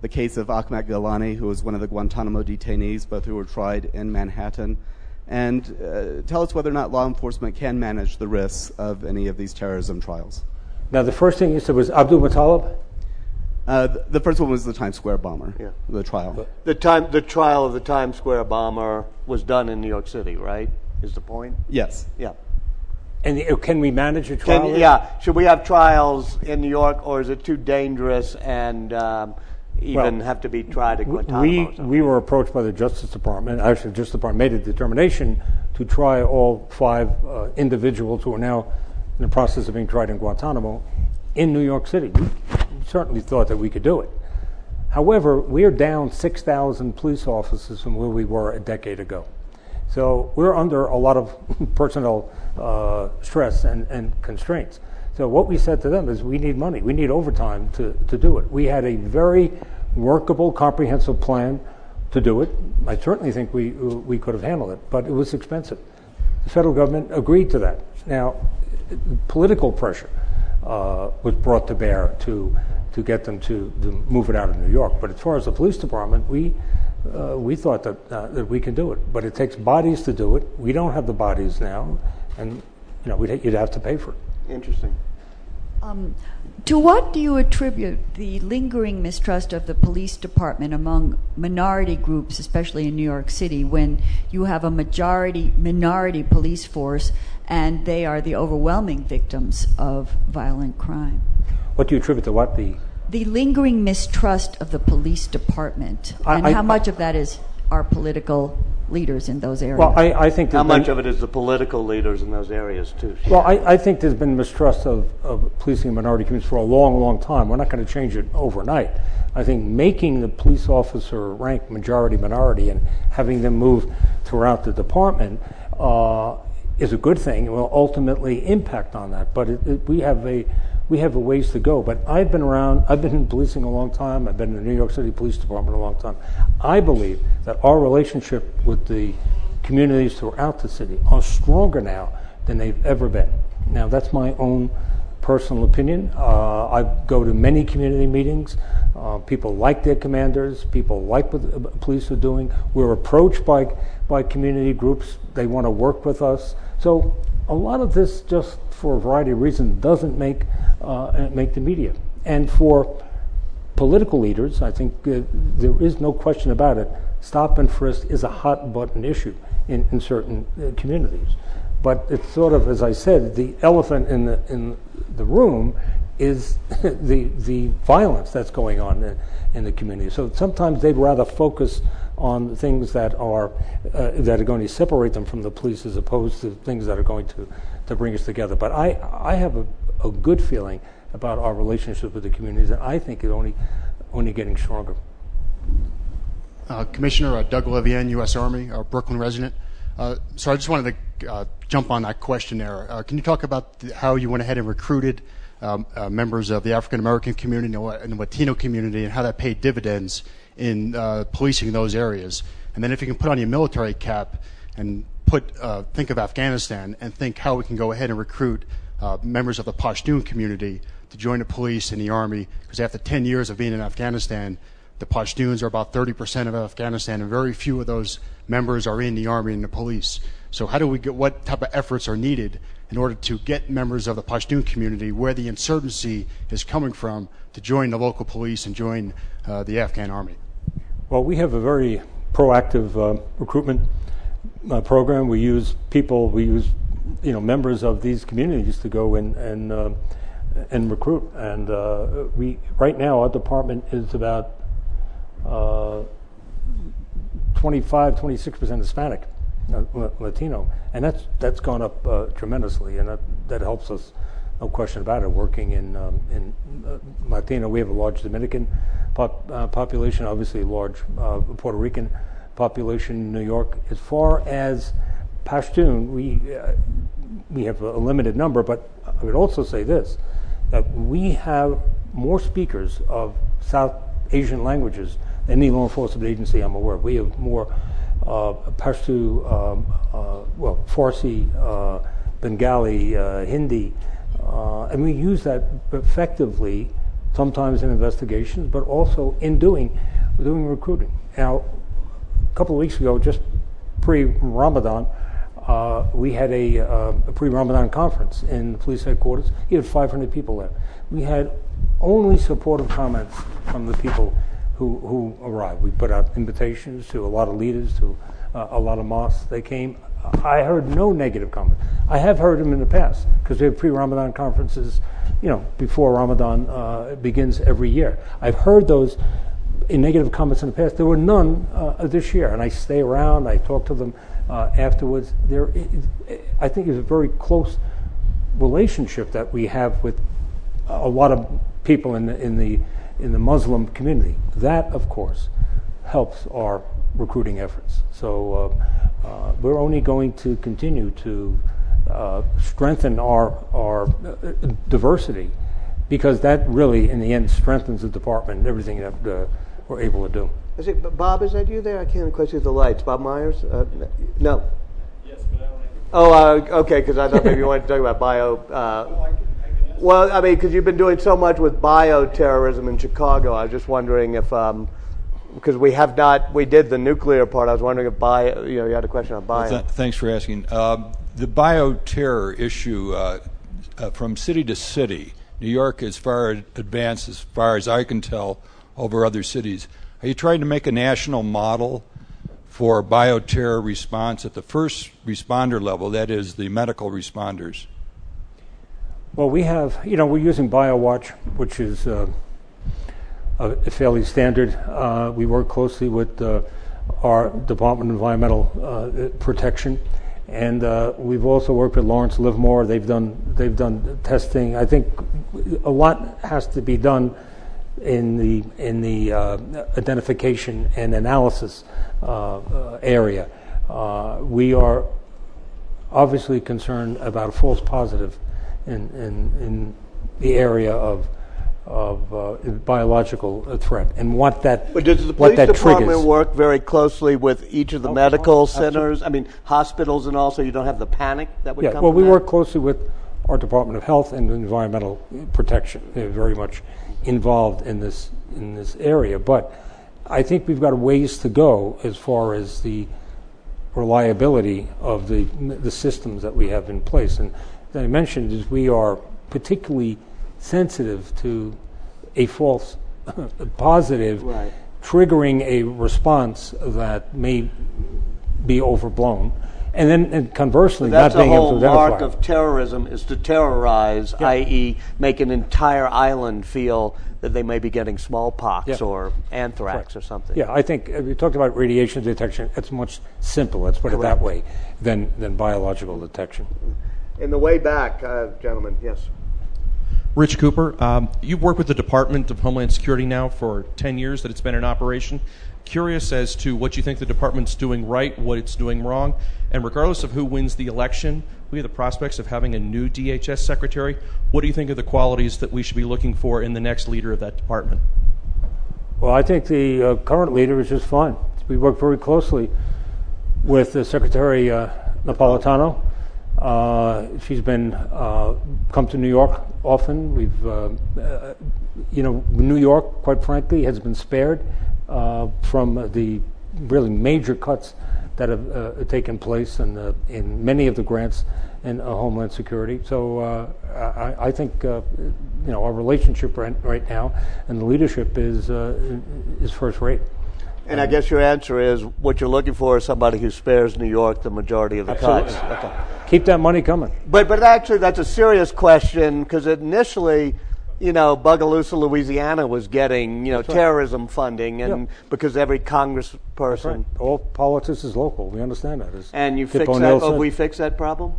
the case of Ahmed Gilani, who was one of the Guantanamo detainees, both who were tried in Manhattan? And tell us whether or not law enforcement can manage the risks of any of these terrorism trials. Now, the first thing you said was Abdul Muttalib? The first one was the Times Square bomber, the trial. The trial of the Times Square bomber was done in New York City, right? Is the point? Yes. Yeah. And can we manage a trial? Should we have trials in New York, or is it too dangerous and have to be tried at Guantanamo? We were approached by the Justice Department. Actually, the Justice Department made a determination to try all 5 individuals who are now in the process of being tried in Guantanamo in New York City. We certainly thought that we could do it. However, we are down 6,000 police officers from where we were a decade ago. So we're under a lot of personnel stress and constraints. So what we said to them is we need money. We need overtime to do it. We had a very workable, comprehensive plan to do it. I certainly think we could have handled it, but it was expensive. The federal government agreed to that. Now, political pressure was brought to bear to get them to move it out of New York. But as far as the police department, we thought that we can do it. But it takes bodies to do it. We don't have the bodies now, and you'd have to pay for it. Interesting. To what do you attribute the lingering mistrust of the police department among minority groups, especially in New York City, when you have a minority police force and they are the overwhelming victims of violent crime? What do you attribute to what? The lingering mistrust of the police department, and how much of that is our political leaders in those areas? Well, I think how much of it is the political leaders in those areas too? Well, I think there's been mistrust of policing minority communities for a long, long time. We're not going to change it overnight. I think making the police officer rank majority minority and having them move throughout the department is a good thing. It will ultimately impact on that. But we have a ways to go. But I've been in policing a long time. I've been in the New York City Police Department a long time. I believe that our relationship with the communities throughout the city are stronger now than they've ever been. Now, that's my own personal opinion. I go to many community meetings. People like their commanders. People like what the police are doing. We're approached by community groups. They want to work with us. So a lot of this, just for a variety of reasons, doesn't make the media. And for political leaders, I think there is no question about it. Stop and frisk is a hot button issue in certain communities. But it's sort of, as I said, the elephant in the room is the violence that's going on in the community. So sometimes they'd rather focus on things that are going to separate them from the police as opposed to things that are going to bring us together. But I have a good feeling about our relationship with the communities, and I think it's only getting stronger. Commissioner Doug Levian, U.S. Army, Brooklyn resident. So I just wanted to jump on that question there. Can you talk about how you went ahead and recruited members of the African American community and the Latino community, and how that paid dividends in policing those areas? And then if you can put on your military cap and think of Afghanistan and think how we can go ahead and recruit members of the Pashtun community to join the police and the army, because after 10 years of being in Afghanistan, the Pashtuns are about 30% of Afghanistan, and very few of those members are in the army and the police. So how do we get, what type of efforts are needed in order to get members of the Pashtun community, where the insurgency is coming from, to join the local police and join the Afghan army? Well, we have a very proactive recruitment program. We use members of these communities to go and recruit. And right now our department is about 26% Hispanic, Latino, and that's gone up tremendously, and that helps us, no question about it. Working in Latino, we have a large Dominican population, obviously a large Puerto Rican population in New York. As far as Pashtun, we have a limited number, but I would also say this, that we have more speakers of South Asian languages than any law enforcement agency I'm aware of. We have more Pashto, Farsi, Bengali, Hindi, and we use that effectively sometimes in investigations, but also in doing recruiting. Now, a couple of weeks ago, just pre-Ramadan, we had a pre-Ramadan conference in the police headquarters. You had 500 people there. We had only supportive comments from the people who arrived. We put out invitations to a lot of leaders, to a lot of mosques. They came. I heard no negative comments. I have heard them in the past because we have pre-Ramadan conferences, before Ramadan begins every year. I've heard those in negative comments in the past. There were none this year, and I stay around. I talk to them afterwards. I think it's a very close relationship that we have with a lot of people in the Muslim community. That, of course, helps our recruiting efforts. So we're only going to continue to strengthen our diversity, because that really, in the end, strengthens the department and everything that we're able to do. Bob, is that you there? I can't quite see the lights. Bob Myers? No. Yes, but I don't Okay, because I thought maybe you wanted to talk about bio. Well, I mean, because you've been doing so much with bioterrorism in Chicago, I was just wondering if, because we did the nuclear part. I was wondering if you had a question on bio. Well, thanks for asking. The bioterror issue, from city to city, New York is far advanced, as far as I can tell, over other cities. Are you trying to make a national model for bioterror response at the first responder level, that is, the medical responders? Well, we have, we're using BioWatch, which is a fairly standard. We work closely with our Department of Environmental Protection, and we've also worked with Lawrence Livermore. They've done testing. I think a lot has to be done in the identification and analysis area. We are obviously concerned about a false positive in the area of biological threat and what that But does the police department work very closely with each of the medical centers? I mean, hospitals and all, so you don't have the panic that would come well, from we that? work closely with our Department of Health and Environmental Protection. They're very much involved in this area, but I think we've got a ways to go as far as the reliability of the systems that we have in place. And as I mentioned, is we are particularly sensitive to a false positive triggering a response that may be overblown. And then conversely, not being able to identify. That's the whole mark of terrorism, is to terrorize, i.e. make an entire island feel that they may be getting smallpox or anthrax or something. Yeah, I think we talked about radiation detection. It's much simpler, let's put it that way, than biological detection. In the way back, gentlemen, yes. Rich Cooper, you've worked with the Department of Homeland Security now for 10 years that it's been in operation. Curious as to what you think the department's doing right, what it's doing wrong, and regardless of who wins the election, we have the prospects of having a new DHS secretary. What do you think are the qualities that we should be looking for in the next leader of that department? Well, I think the current leader is just fine. We work very closely with Secretary Napolitano. She's been come to New York often. We've, New York, quite frankly, has been spared from the really major cuts that have taken place in many of the grants in Homeland Security. So I think our relationship right now and the leadership is first rate. And I guess your answer is what you're looking for is somebody who spares New York the majority of the cuts. Okay. Keep that money coming. But actually, that's a serious question, because initially, Bogalusa, Louisiana was getting, terrorism funding, and because every congressperson. All politics is local. We understand that. And you fix that? We fix that problem?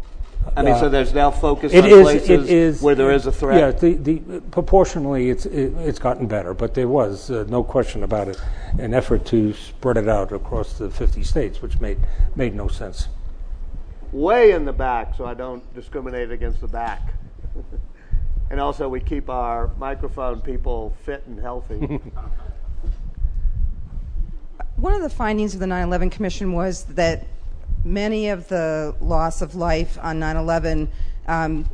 I mean, so there's now focus It on is- places it is- where there is a threat? Yeah, proportionally, it's gotten better, but there was, no question about it, an effort to spread it out across the 50 states, which made no sense. Way in the back, so I don't discriminate against the back. And also, we keep our microphone people fit and healthy. One of the findings of the 9/11 Commission was that many of the loss of life on 9/11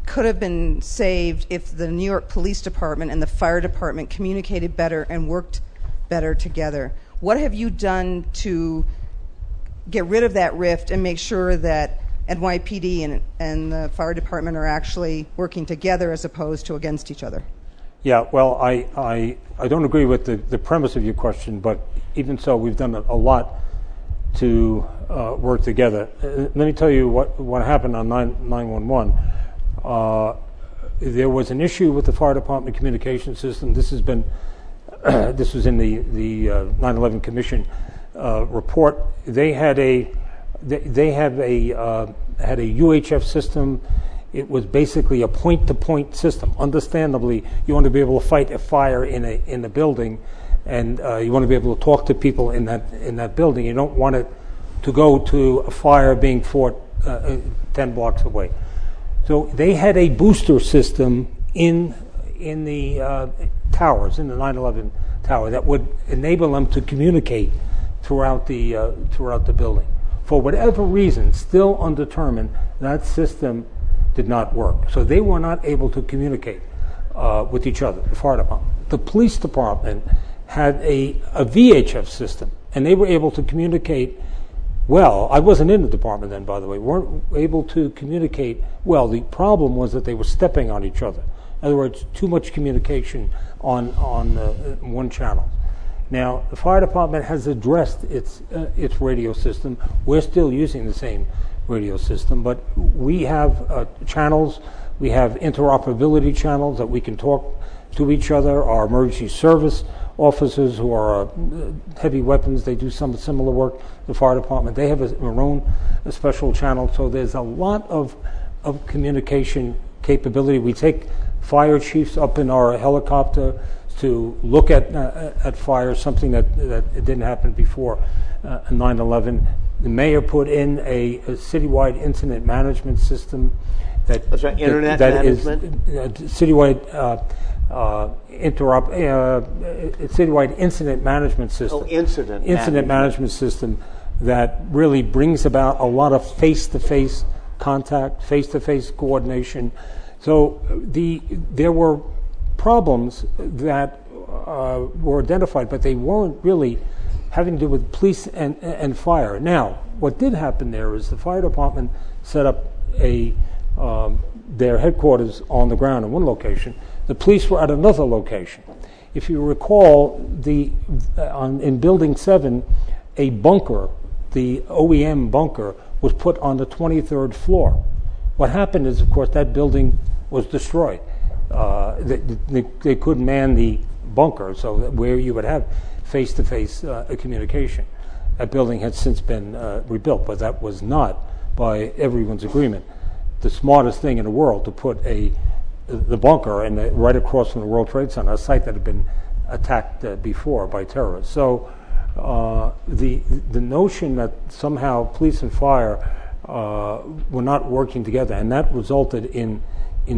could have been saved if the New York Police Department and the Fire Department communicated better and worked better together. What have you done to get rid of that rift and make sure that NYPD and the Fire Department are actually working together as opposed to against each other? Yeah, well, I don't agree with the premise of your question, but even so, we've done a lot to work together. Let me tell you what happened on 9/11. There was an issue with the Fire Department communication system. This has been this was in the 9/11 Commission report. They had a UHF system. It was basically a point-to-point system. Understandably, you want to be able to fight a fire in a building, and you want to be able to talk to people in that building. You don't want it to go to a fire being fought 10 blocks away. So they had a booster system in the towers, in the 9/11 tower, that would enable them to communicate throughout the building. For whatever reason, still undetermined, that system did not work. So they were not able to communicate with each other, the fire department. The police department had a VHF system, and they were able to communicate well. I wasn't in the department then, by the way. Weren't able to communicate well. The problem was that they were stepping on each other. In other words, too much communication on one channel. Now, the fire department has addressed its radio system. We're still using the same radio system, but we have channels. We have interoperability channels that we can talk to each other. Our emergency service officers who are heavy weapons, they do some similar work. The fire department, they have their own special channel. So there's a lot of communication capability. We take fire chiefs up in our helicopter to look at fire, something that didn't happen before 9/11. The mayor put in a citywide incident management system that internet management? Citywide citywide incident management system. Oh, incident management system that really brings about a lot of face-to-face contact, face-to-face coordination. So there were problems that were identified, but they weren't really having to do with police and fire. Now, what did happen there is the fire department set up their headquarters on the ground in one location. The police were at another location. If you recall, in Building 7, a bunker, the OEM bunker, was put on the 23rd floor. What happened is, of course, that building was destroyed. They couldn't man the bunker, so where you would have face-to-face communication. That building had since been rebuilt, but that was not, by everyone's agreement, the smartest thing in the world to put the bunker right across from the World Trade Center, a site that had been attacked before by terrorists. So the notion that somehow police and fire were not working together, and that resulted in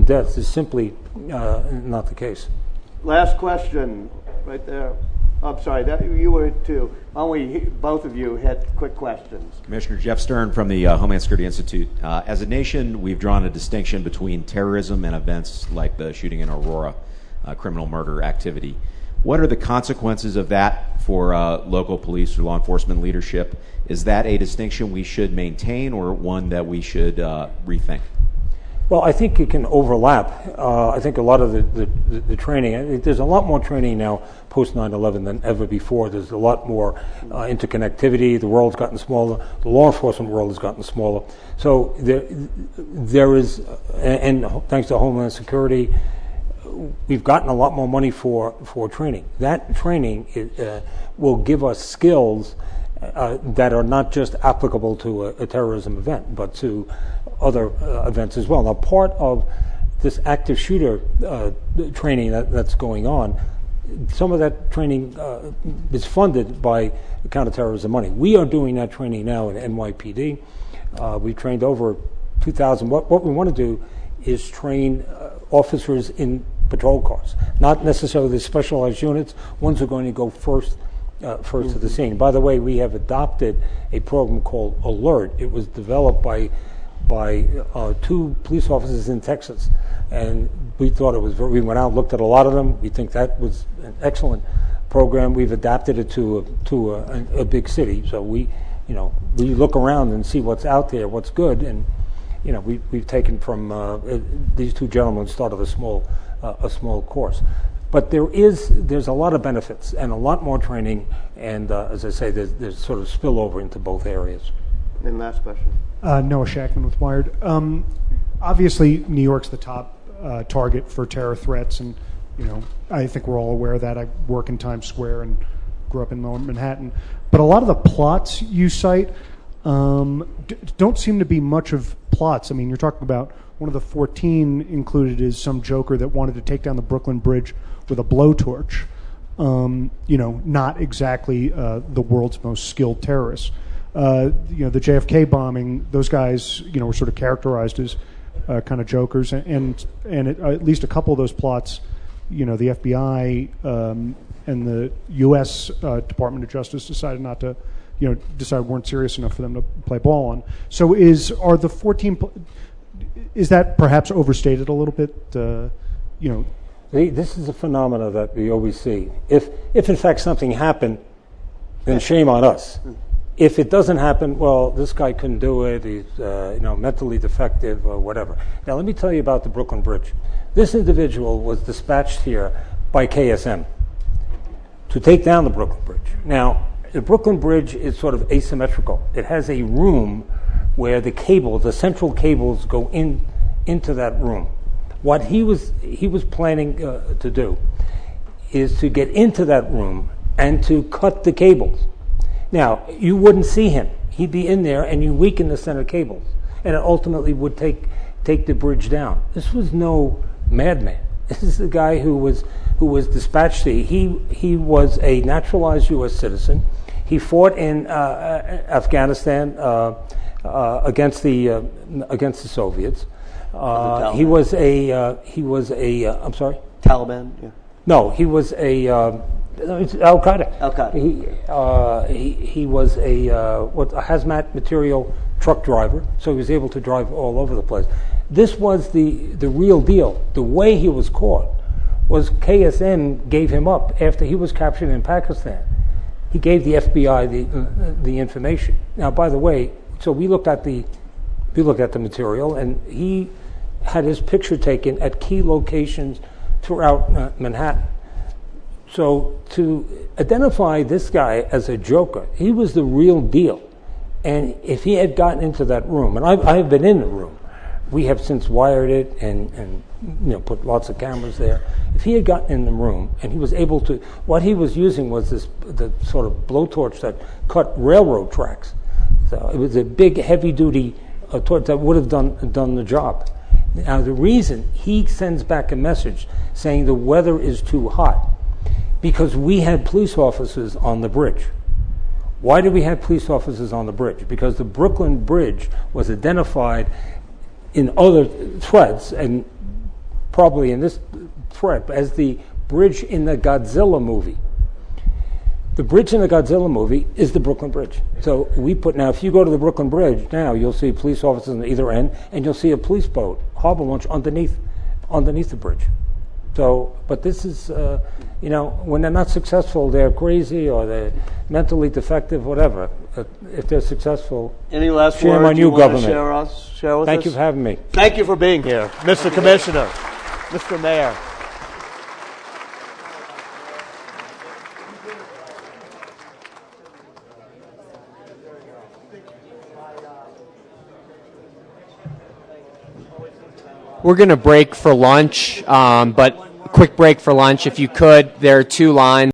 deaths, is simply not the case. Last question, right there. I'm sorry, you were too. Why don't we, both of you, hit quick questions? Commissioner Jeff Stern from the Homeland Security Institute. As a nation, we've drawn a distinction between terrorism and events like the shooting in Aurora, criminal murder activity. What are the consequences of that for local police or law enforcement leadership? Is that a distinction we should maintain or one that we should rethink? Well, I think it can overlap. I think a lot of the training, there's a lot more training now post 9/11 than ever before. There's a lot more interconnectivity. The world's gotten smaller. The law enforcement world has gotten smaller. So there is, and thanks to Homeland Security, we've gotten a lot more money for training. That training will give us skills that are not just applicable to a terrorism event, but to other events as well. Now, part of this active shooter training that's going on, some of that training is funded by counterterrorism money. We are doing that training now in NYPD. We've trained over 2,000. What we want to do is train officers in patrol cars, not necessarily the specialized units, ones who are going to go first to the scene. By the way, we have adopted a program called Alert. It was developed by 2 police officers in Texas, and we thought it was we went out, looked at a lot of them. We think that was an excellent program. We've adapted it to a big city, so we look around and see what's out there, what's good, and we've taken from these 2 gentlemen started a small course. But there's a lot of benefits and a lot more training, and as I say, there's sort of spillover into both areas. And last question. Noah Shackman with Wired. Obviously, New York's the top target for terror threats, and I think we're all aware of that. I work in Times Square and grew up in Lower Manhattan. But a lot of the plots you cite don't seem to be much of plots. I mean, you're talking about one of the 14 included is some joker that wanted to take down the Brooklyn Bridge with a blowtorch. Not exactly the world's most skilled terrorists. The JFK bombing, those guys, were sort of characterized as kind of jokers, and at least a couple of those plots, the FBI and the U.S. Department of Justice decided not to, weren't serious enough for them to play ball on. So are the 14? Is that perhaps overstated a little bit? This is a phenomena that we always see. If in fact something happened, then shame on us. If it doesn't happen, well, this guy couldn't do it. He's mentally defective or whatever. Now, let me tell you about the Brooklyn Bridge. This individual was dispatched here by KSM to take down the Brooklyn Bridge. Now, the Brooklyn Bridge is sort of asymmetrical. It has a room where the central cables go into that room. What he was planning to do is to get into that room and to cut the cables. Now, you wouldn't see him. He'd be in there, and you weaken the center cables, and it ultimately would take the bridge down. This was no madman. This is the guy who was dispatched. He was a naturalized U.S. citizen. He fought in Afghanistan against the Soviets. He was a. I'm sorry. Taliban. Yeah. No, he was a. It's Al Qaeda. Al Qaeda. He was a hazmat material truck driver, so he was able to drive all over the place. This was the real deal. The way he was caught was KSM gave him up after he was captured in Pakistan. He gave the FBI the information. Now, by the way, so we looked at the material, and he had his picture taken at key locations throughout Manhattan. So to identify this guy as a joker, he was the real deal. And if he had gotten into that room, and I have been in the room, we have since wired it and put lots of cameras there. If he had gotten in the room and he was able to, what he was using was the sort of blowtorch that cut railroad tracks. So it was a big, heavy-duty torch that would have done the job. Now the reason he sends back a message saying the weather is too hot, because we had police officers on the bridge. Why did we have police officers on the bridge? Because the Brooklyn Bridge was identified in other threads, and probably in this thread, as the bridge in the Godzilla movie. The bridge in the Godzilla movie is the Brooklyn Bridge. So now if you go to the Brooklyn Bridge now, you'll see police officers on either end, and you'll see a police boat, harbor launch underneath the bridge. So, but this is, when they're not successful, they're crazy or they're mentally defective, whatever. If they're successful, any last shame words on you you, government. share with us? Thank you for having me. Thank you for being here, Mr. Commissioner, Mr. Mayor. We're going to break for lunch, but quick break for lunch. If you could, there are 2 lines.